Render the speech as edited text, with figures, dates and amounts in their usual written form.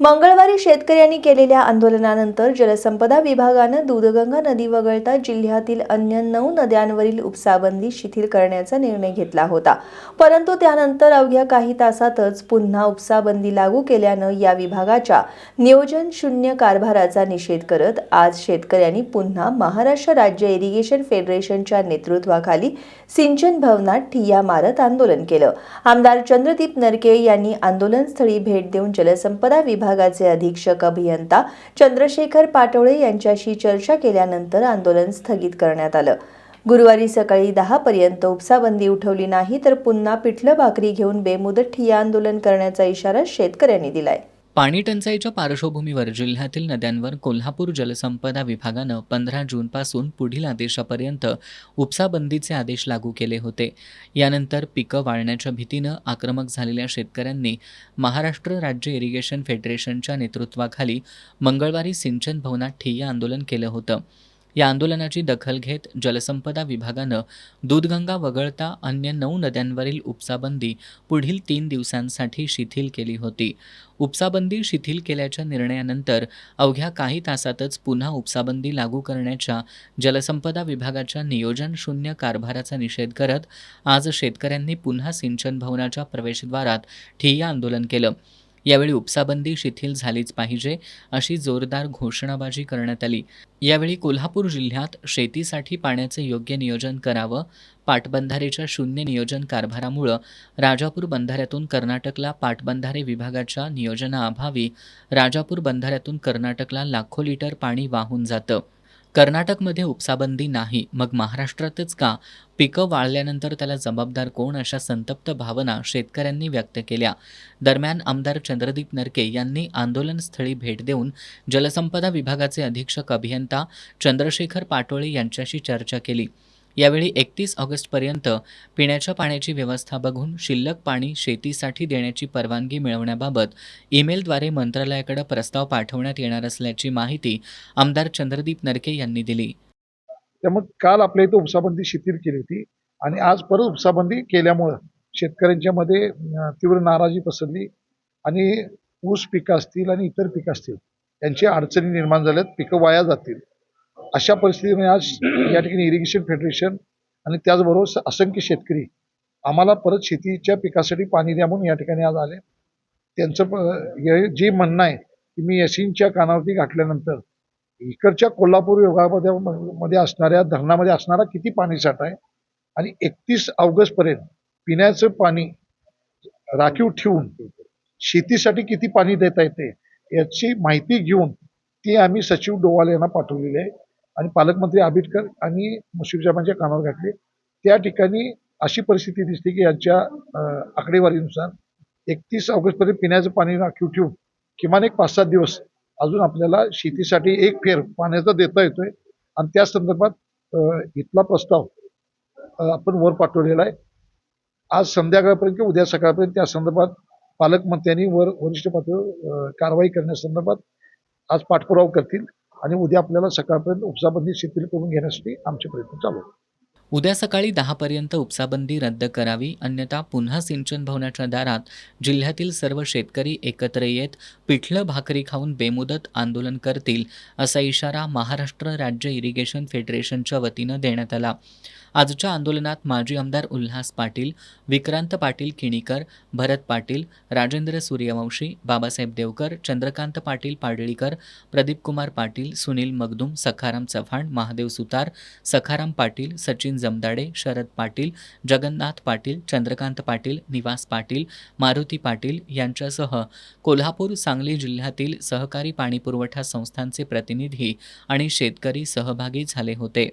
मंगळवारी शेतकऱ्यांनी केलेल्या आंदोलनानंतर जलसंपदा विभागानं दूधगंगा नदी वगळता जिल्ह्यातील अन्य 9 नद्यांवरील उपसाबंदी शिथिल करण्याचा निर्णय घेतला होता. परंतु त्यानंतर अवघ्या काही तासातच पुन्हा उपसाबंदी लागू केल्यानं या विभागाच्या नियोजन शून्य कारभाराचा निषेध करत आज शेतकऱ्यांनी पुन्हा महाराष्ट्र राज्य इरिगेशन फेडरेशनच्या नेतृत्वाखाली सिंचन भवनात ठिय्या मारत आंदोलन केलं. आमदार चंद्रदीप नरके यांनी आंदोलनस्थळी भेट देऊन जलसंपदा विभागाचे अधीक्षक अभियंता चंद्रशेखर पाटोळे यांच्याशी चर्चा केल्यानंतर आंदोलन स्थगित करण्यात आलं. गुरुवारी सकाळी 10 पर्यंत उपसाबंदी उठवली नाही तर पुन्हा पिठलं भाकरी घेऊन बेमुदत ठिय्या आंदोलन करण्याचा इशारा शेतकऱ्यांनी दिलाय. पाणी टंचाईच्या पार्श्वभूमीवर जिल्ह्यातील नद्यांवर कोल्हापूर जलसंपदा विभागानं 15 जूनपासून पुढील आदेशापर्यंत उपसाबंदीचे आदेश लागू केले होते. यानंतर पिकं वाळण्याच्या भीतीनं आक्रमक झालेल्या शेतकऱ्यांनी महाराष्ट्र राज्य इरिगेशन फेडरेशनच्या नेतृत्वाखाली मंगळवारी सिंचन भवनात ठिय्या आंदोलन केलं होतं. या आंदोलनाची दखल घेत जलसंपदा विभागानं दूधगंगा वगळता अन्य 9 नद्यांवरील उपसाबंदी पुढील 3 दिवसांसाठी शिथिल केली होती. उपसाबंदी शिथिल केल्याच्या निर्णयानंतर अवघ्या काही तासातच पुन्हा उपसाबंदी लागू करण्याच्या जलसंपदा विभागाच्या नियोजन शून्य कारभाराचा निषेध करत आज शेतकऱ्यांनी पुन्हा सिंचन भवनाच्या प्रवेशद्वारात ठिय्या आंदोलन केलं. यावेळी उपसाबंदी शिथिल झालीच पाहिजे अशी जोरदार घोषणाबाजी करण्यात आली. यावेळी कोल्हापूर जिल्ह्यात शेतीसाठी पाण्याचे योग्य नियोजन करावं. पाटबंधारेच्या शून्य नियोजन कारभारामुळं राजापूर बंधाऱ्यातून कर्नाटकला पाटबंधारे विभागाच्या नियोजनाअभावी राजापूर बंधाऱ्यातून कर्नाटकला लाखो लिटर पाणी वाहून जातं. कर्नाटकमध्ये उपसाबंदी नाही, मग महाराष्ट्रातच का? पिकं वाळल्यानंतर त्याला जबाबदार कोण? अशा संतप्त भावना शेतकऱ्यांनी व्यक्त केल्या. दरम्यान आमदार चंद्रदीप नरके यांनी आंदोलनस्थळी भेट देऊन जलसंपदा विभागाचे अधीक्षक अभियंता चंद्रशेखर पाटोळे यांच्याशी चर्चा केली. यावेळी 31 ऑगस्टपर्यंत पिण्याच्या पाण्याची व्यवस्था बघून शिल्लक पाणी शेतीसाठी देण्याची परवानगी मिळवण्याबाबत ईमेलद्वारे मंत्रालयाकडे प्रस्ताव पाठवण्यात येणार असल्याची माहिती आमदार चंद्रदीप नरके यांनी दिली. त्यामुळे काल आपल्या इथं उपसाबंदी शिथिल केली होती आणि आज परत उपसाबंदी केल्यामुळं शेतकऱ्यांच्या मध्ये तीव्र नाराजी पसरली आणि ऊस पिकं असतील आणि इतर पिकं असतील यांची अडचणी निर्माण झाल्यात, पिकं वाया जातील. अशा परिस्थितीमध्ये आज या ठिकाणी इरिगेशन फेडरेशन आणि त्याचबरोबर असंख्य शेतकरी आम्हाला परत शेतीच्या पिकासाठी पाणी द्या म्हणून या ठिकाणी आज आले. त्यांचं जे म्हणणं आहे की मी एसींच्या कानावरती गाठल्यानंतर इकडच्या कोल्हापूर विभागामध्ये असणाऱ्या धरणामध्ये असणारा किती पाणी साठा आहे आणि 31 ऑगस्टपर्यंत पिण्याचं पाणी राखीव ठेवून शेतीसाठी किती पाणी देता येते याची माहिती घेऊन ती आम्ही सचिव डोवाल यांना पाठवलेली आहे आणि पालकमंत्री आबिटकर आणि मुश्रीफ साहेबांच्या कानावर घातले. त्या ठिकाणी अशी परिस्थिती दिसते की यांच्या आकडेवारीनुसार 31 ऑगस्टपर्यंत पिण्याचं पाणी राखीव ठेवून किमान एक 5-7 दिवस अजून आपल्याला शेतीसाठी एक फेर पाण्याचा देता येतोय आणि त्या संदर्भात इथला प्रस्ताव आपण वर पाठवलेला आहे. आज संध्याकाळपर्यंत किंवा उद्या सकाळपर्यंत त्या संदर्भात पालकमंत्र्यांनी वरिष्ठ पातळीवर कारवाई करण्यासंदर्भात आज पाठपुरावा करतील आणि उद्या आपल्याला सकाळपर्यंत उपसाबंदी शिथिल करून घेण्यासाठी आमचे प्रयत्न चालू आहेत. उद्या सकाळी 10 पर्यंत उपसाबंदी रद्द करावी, अन्यथा पुन्हा सिंचन भवनाच्या दारात जिल्ह्यातील सर्व शेतकरी एकत्र येत पिठलं भाकरी खाऊन बेमुदत आंदोलन करतील असा इशारा महाराष्ट्र राज्य इरिगेशन फेडरेशनच्या वतीनं देण्यात आला. आजच्या आंदोलनात माजी आमदार उल्हास पाटील, विक्रांत पाटील किणीकर, भरत पाटील, राजेंद्र सूर्यवंशी, बाबासाहेब देवकर, चंद्रकांत पाटील पाडळीकर, प्रदीप कुमार पाटील, सुनील मगदूम, सखाराम चव्हाण, महादेव सुतार, सखाराम पाटील, सचिन जमदाडे, शरद पाटील, जगन्नाथ पाटील, चंद्रकांत पाटील, निवास पाटील, मारुती पाटील यांच्यासह कोल्हापूर, सांगली जिल्ह्यातील सहकारी पाणीपुरवठा संस्थांचे प्रतिनिधी आणि शेतकरी सहभागी झाले होते.